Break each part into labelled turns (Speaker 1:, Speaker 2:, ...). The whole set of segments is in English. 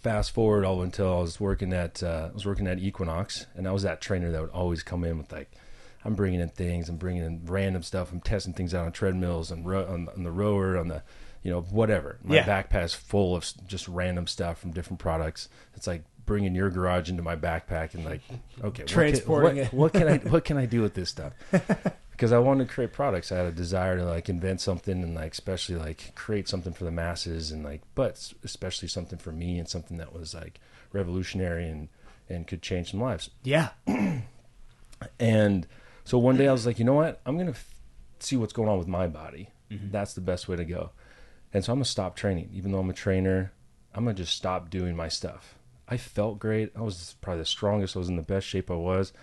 Speaker 1: fast forward all until I was working at Equinox, and I was that trainer that would always come in with like, I'm bringing in things, I'm bringing in random stuff, I'm testing things out on treadmills, and on the rower, on the, you know, whatever. My backpack is full of just random stuff from different products. It's like bringing your garage into my backpack and like, okay,
Speaker 2: transporting it.
Speaker 1: What can I do with this stuff? Because I wanted to create products. I had a desire to like invent something and like especially like create something for the masses and like, but especially something for me and something that was like revolutionary and could change some lives.
Speaker 2: Yeah.
Speaker 1: And so one day I was like, you know what? I'm going to see what's going on with my body. Mm-hmm. That's the best way to go. And so I'm going to stop training. Even though I'm a trainer, I'm going to just stop doing my stuff. I felt great. I was probably the strongest. I was in the best shape I was,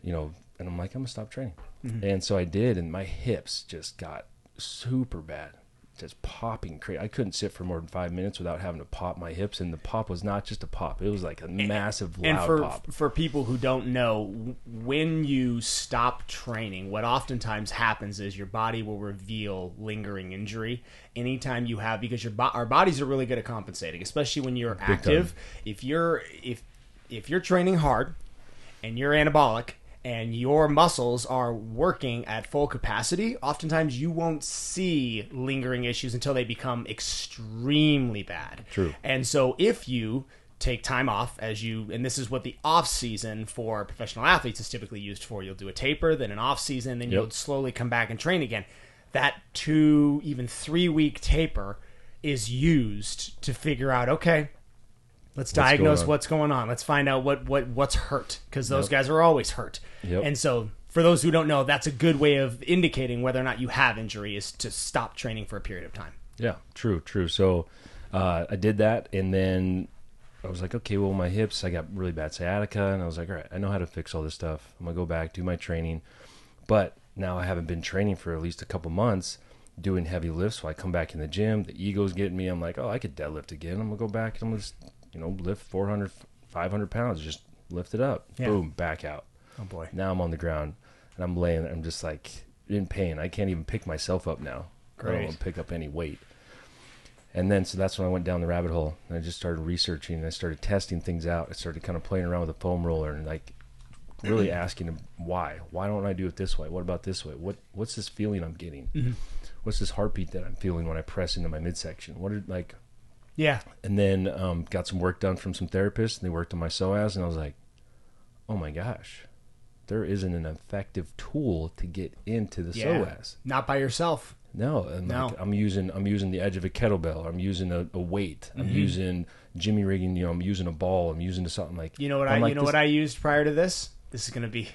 Speaker 1: you know, and I'm like, I'm going to stop training. Mm-hmm. And so I did, and my hips just got super bad, just popping crazy. I couldn't sit for more than 5 minutes without having to pop my hips, and the pop was not just a pop. It was like a massive, loud pop.
Speaker 2: And for people who don't know, when you stop training, what oftentimes happens is your body will reveal lingering injury anytime you have, because our bodies are really good at compensating, especially when you're active. If you're training hard and you're anabolic, and your muscles are working at full capacity, oftentimes you won't see lingering issues until they become extremely bad.
Speaker 1: True.
Speaker 2: And so if you take time off, and this is what the off season for professional athletes is typically used for, you'll do a taper, then an off season, then you'll slowly come back and train again. That 2, even 3 week taper is used to figure out, okay, let's diagnose what's going on. Let's find out what's hurt, because those guys are always hurt.
Speaker 1: Yep.
Speaker 2: And so for those who don't know, that's a good way of indicating whether or not you have injury, is to stop training for a period of time.
Speaker 1: Yeah, true. So I did that, and then I was like, okay, well, my hips, I got really bad sciatica, and I was like, all right, I know how to fix all this stuff. I'm going to go back, do my training. But now I haven't been training for at least a couple months, doing heavy lifts, so I come back in the gym, the ego's getting me. I'm like, oh, I could deadlift again. I'm going to go back, and I'm going to lift 400, 500 pounds, just lift it up. Yeah. Boom, back out.
Speaker 2: Oh, boy. Now
Speaker 1: I'm on the ground, and I'm laying there. I'm just like in pain. I can't even pick myself up now.
Speaker 2: Great.
Speaker 1: I don't pick up any weight. And then, so that's when I went down the rabbit hole, and I just started researching, and I started testing things out. I started kind of playing around with a foam roller and like really asking him why don't I do it this way? What about this way? What's this feeling I'm getting? Mm-hmm. What's this heartbeat that I'm feeling when I press into my midsection?
Speaker 2: Yeah.
Speaker 1: And then got some work done from some therapists, and they worked on my psoas, and I was like, oh my gosh, there isn't an effective tool to get into the psoas.
Speaker 2: Not by yourself.
Speaker 1: No, and like I'm using the edge of a kettlebell. I'm using a weight. I'm using jimmy rigging. I'm using a ball. I'm using something like.
Speaker 2: What I used prior to this? This is going to be.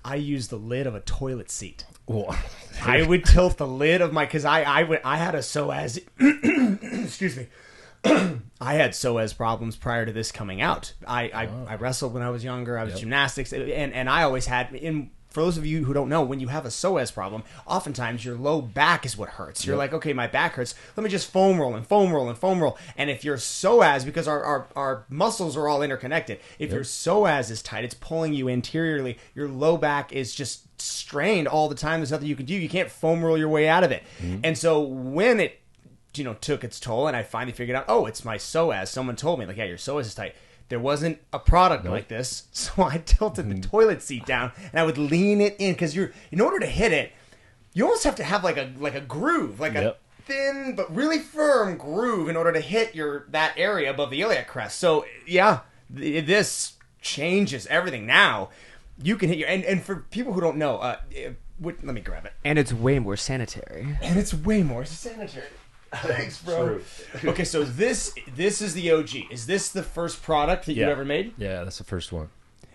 Speaker 2: I used the lid of a toilet seat.
Speaker 1: Well,
Speaker 2: I would tilt the lid of my, because I had a psoas. Excuse me. I had psoas problems prior to this coming out. I wrestled when I was younger. I was gymnastics, and I always had for those of you who don't know, when you have a psoas problem, oftentimes your low back is what hurts. You're like, okay, my back hurts. Let me just foam roll and foam roll and foam roll. And if your psoas, because our muscles are all interconnected, if your psoas is tight, it's pulling you anteriorly. Your low back is just strained all the time. There's nothing you can do. You can't foam roll your way out of it. Mm-hmm. And so when it took its toll, and I finally figured out, oh, it's my psoas. Someone told me, like, yeah, your psoas is tight. There wasn't a product like this, so I tilted the toilet seat down, and I would lean it in, because in order to hit it, you almost have to have like a groove, like a thin but really firm groove in order to hit that area above the iliac crest. So yeah, this changes everything. Now you can hit and for people who don't know, let me grab it.
Speaker 3: And it's way more sanitary.
Speaker 2: Thanks, bro. Okay, so this is the OG. Is this the first product that you ever made?
Speaker 1: Yeah, that's the first one.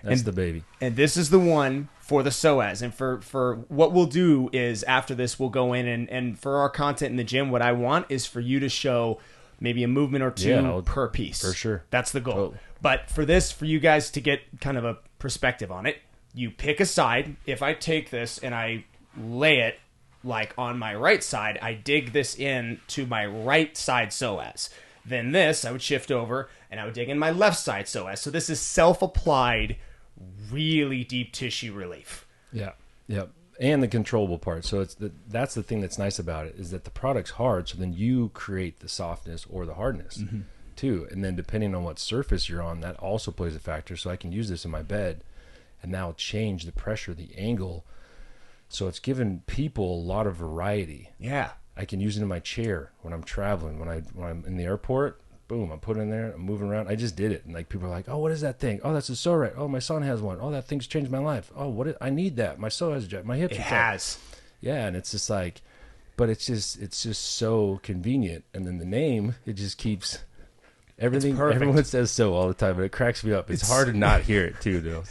Speaker 1: That's the baby.
Speaker 2: And this is the one for the psoas. And for what we'll do is after this, we'll go in and for our content in the gym, what I want is for you to show maybe a movement or two per piece.
Speaker 1: For sure.
Speaker 2: That's the goal. Totally. But for this, for you guys to get kind of a perspective on it, you pick a side. If I take this and I lay it like on my right side, I dig this in to my right side psoas. Then this, I would shift over and I would dig in my left side psoas. So this is self-applied, really deep tissue relief.
Speaker 1: Yeah, and the controllable part. So that's the thing that's nice about it, is that the product's hard, so then you create the softness or the hardness. Mm-hmm. too. And then depending on what surface you're on, that also plays a factor. So I can use this in my bed and now change the pressure, the angle. So it's given people a lot of variety.
Speaker 2: Yeah.
Speaker 1: I can use it in my chair when I'm traveling, when I'm in the airport. Boom, I put it in there, I'm moving around. I just did it. And like people are like, oh, what is that thing? Oh, that's a Pso Rite. Oh, my son has one. Oh, that thing's changed my life. Oh, I need that. My Pso has a jack. My hips
Speaker 2: It
Speaker 1: are tight.
Speaker 2: has.
Speaker 1: Yeah, and it's just like, but it's just so convenient. And then the name, it just keeps everything.
Speaker 2: perfect.
Speaker 1: Everyone says so all the time, but it cracks me up. It's hard to not hear it too, though.